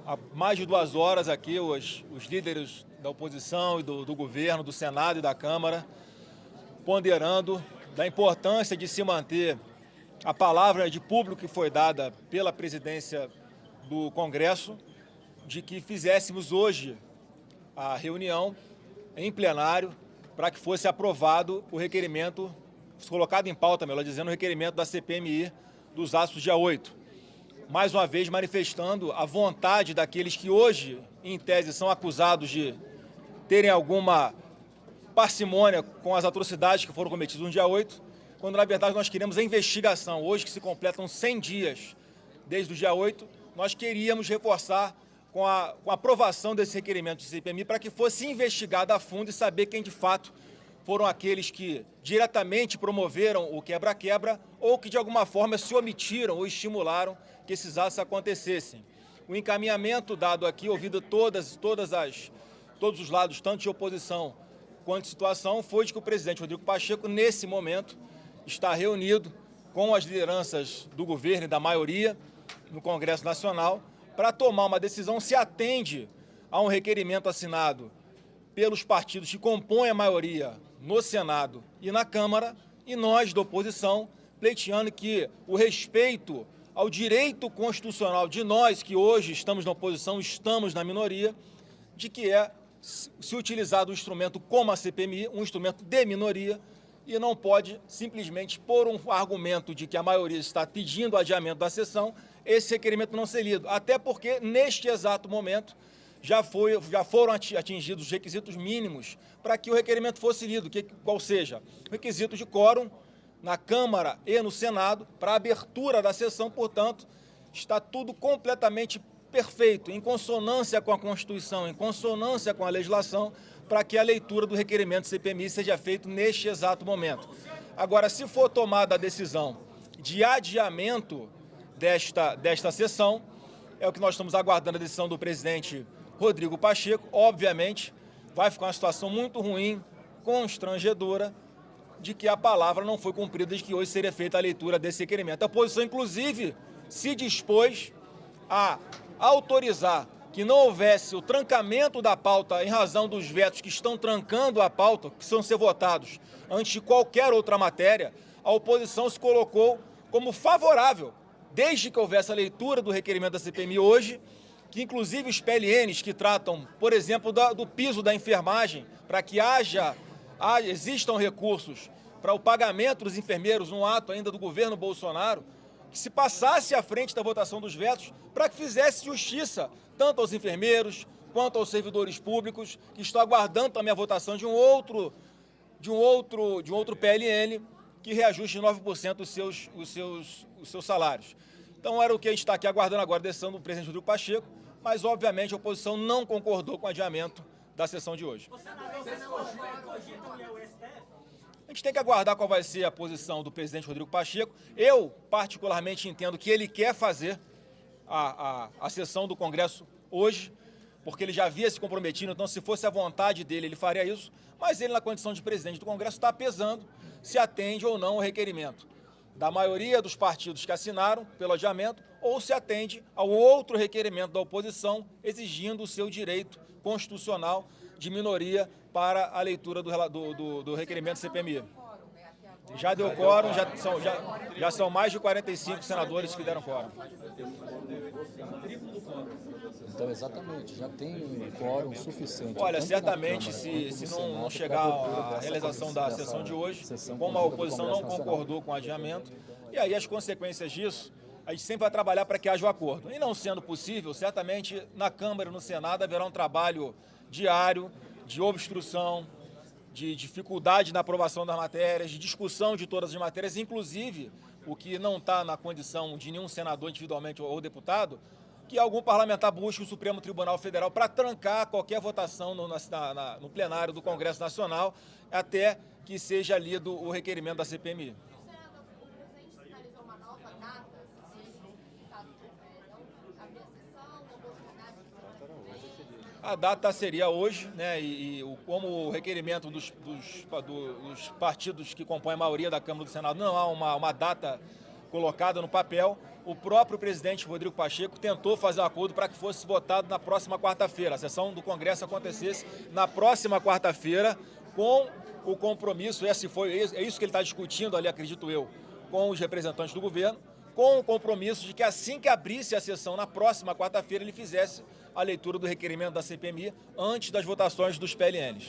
há mais de 2 horas aqui os líderes da oposição e do governo, do Senado e da Câmara, ponderando da importância de se manter a palavra de público que foi dada pela presidência do Congresso, de que fizéssemos hoje a reunião em plenário para que fosse aprovado o requerimento, colocado em pauta, melhor dizendo, o requerimento da CPMI dos atos do dia 8. Mais uma vez manifestando a vontade daqueles que hoje, em tese, são acusados de terem alguma parcimônia com as atrocidades que foram cometidas no dia 8, quando na verdade nós queremos a investigação. Hoje que se completam 100 dias desde o dia 8, nós queríamos reforçar com a aprovação desse requerimento de CPMI para que fosse investigado a fundo e saber quem de fato foram aqueles que diretamente promoveram o quebra-quebra ou que de alguma forma se omitiram ou estimularam que esses atos acontecessem. O encaminhamento dado aqui, ouvido todos os lados, tanto de oposição quanto de situação, foi de que o presidente Rodrigo Pacheco, nesse momento, está reunido com as lideranças do governo e da maioria no Congresso Nacional para tomar uma decisão se atende a um requerimento assinado pelos partidos que compõem a maioria no Senado e na Câmara, e nós, da oposição, pleiteando que o respeito ao direito constitucional de nós, que hoje estamos na oposição, estamos na minoria, de que é se utilizar um instrumento como a CPMI, um instrumento de minoria, e não pode simplesmente, por um argumento de que a maioria está pedindo o adiamento da sessão, esse requerimento não ser lido. Até porque, neste exato momento, já foram atingidos os requisitos mínimos para que o requerimento fosse lido, qual seja, requisito de quórum na Câmara e no Senado para a abertura da sessão. Portanto, está tudo completamente perfeito, em consonância com a Constituição, em consonância com a legislação, para que a leitura do requerimento CPMI seja feita neste exato momento. Agora, se for tomada a decisão de adiamento desta sessão, é o que nós estamos aguardando, a decisão do presidente Rodrigo Pacheco. Obviamente, vai ficar uma situação muito ruim, constrangedora, de que a palavra não foi cumprida, de que hoje seria feita a leitura desse requerimento. A oposição, inclusive, se dispôs a autorizar que não houvesse o trancamento da pauta em razão dos vetos que estão trancando a pauta, que precisam ser votados antes de qualquer outra matéria. A oposição se colocou como favorável, desde que houvesse a leitura do requerimento da CPMI hoje, que inclusive os PLNs que tratam, por exemplo, do piso da enfermagem, para que existam recursos para o pagamento dos enfermeiros, um ato ainda do governo Bolsonaro, que se passasse à frente da votação dos vetos para que fizesse justiça tanto aos enfermeiros quanto aos servidores públicos, que estão aguardando também a votação de um outro PLN que reajuste 9% os seus salários. Então era o que a gente está aqui aguardando agora, a decisão do presidente Rodrigo Pacheco, mas obviamente a oposição não concordou com o adiamento da sessão de hoje. A gente tem que aguardar qual vai ser a posição do presidente Rodrigo Pacheco. Eu, particularmente, entendo que ele quer fazer a sessão do Congresso hoje, porque ele já havia se comprometido, então se fosse a vontade dele, ele faria isso, mas ele, na condição de presidente do Congresso, está pesando se atende ou não o requerimento da maioria dos partidos que assinaram pelo adiamento, ou se atende ao outro requerimento da oposição, exigindo o seu direito constitucional de minoria para a leitura do requerimento CPMI. Já deu quórum, já são mais de 45 senadores que deram quórum. Então, exatamente, já tem quórum suficiente. Olha, certamente, se não chegar à realização da sessão de hoje, como a oposição não concordou com o adiamento, e aí as consequências disso, a gente sempre vai trabalhar para que haja o acordo. E não sendo possível, certamente na Câmara e no Senado haverá um trabalho diário de obstrução, de dificuldade na aprovação das matérias, de discussão de todas as matérias, inclusive o que não está na condição de nenhum senador individualmente ou deputado, que algum parlamentar busque o Supremo Tribunal Federal para trancar qualquer votação no plenário do Congresso Nacional até que seja lido o requerimento da CPMI. A data seria hoje, né? Como o requerimento dos partidos que compõem a maioria da Câmara e do Senado não há uma data colocada no papel, o próprio presidente Rodrigo Pacheco tentou fazer um acordo para que fosse votado na próxima quarta-feira. A sessão do Congresso acontecesse na próxima quarta-feira, com o compromisso, é isso que ele está discutindo ali, acredito eu, com os representantes do governo, com o compromisso de que assim que abrisse a sessão na próxima quarta-feira, ele fizesse a leitura do requerimento da CPMI antes das votações dos PLNs.